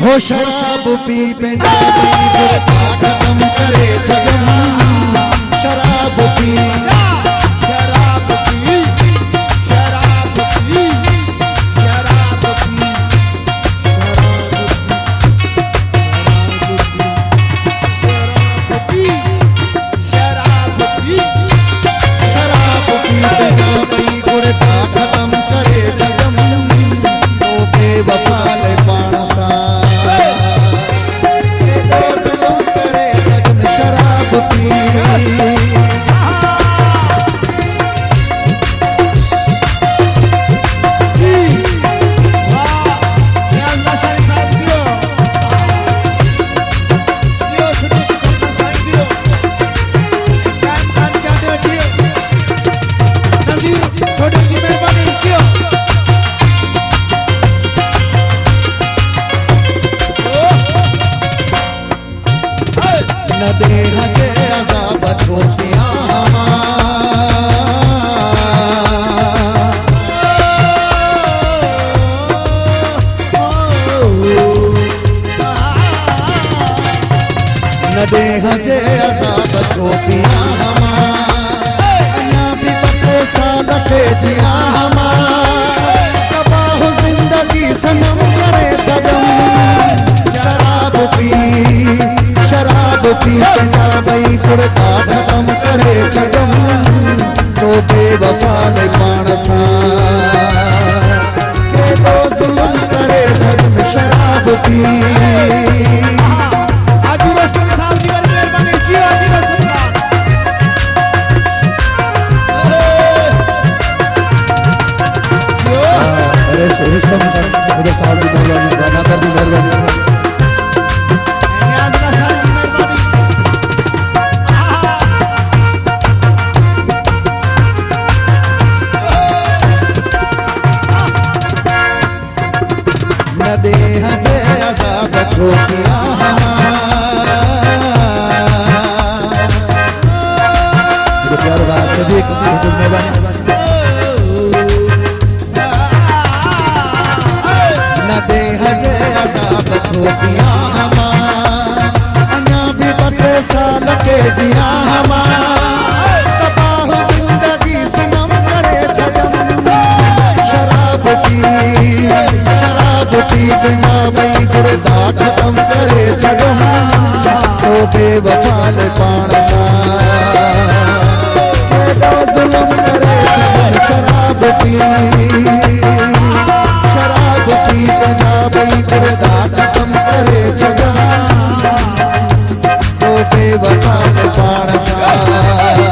हो शराब पी पंजाबी गुरदा खत्म करे जगम शराब पी शराब पी शराब पी शराब पी शराब पी शराब पी शराब पी पंजाबी गुरदा खत्म करे जगम तो बेवफा ले पाणसा न दे हजे अज़ाब छोटियां न दे हजे अज़ाब छोटियां अञा भी पटे साल के जिया तबाह जिंदगी सनम करे छॾम शराब पी पंजाबी गुरदा खत्म करे जगम तो बेवफा ले पाणसा के तो जुल्म करे जगम शराब पी आदि रस्तम साहब की बड़ी मेहरबानी जी आदि रस्तम अरे रस्तम मेरे साहब की मेहरबानी गाना कर दी मेहरबानी न दे हजे अज़ाब छोटियां न दे हजे अज़ाब छोटियां अञा भी पटे साल के जिया तबाह जिंदगी सनम करे छॾम शराब पी पंजाबी गुरदा खत्म करे जगम तो बेवफा ले पाणसा केॾो ज़ुल्म करे शराब पी पंजाबी गुरदा खत्म करे जगम तो बेवफा ले पाणसा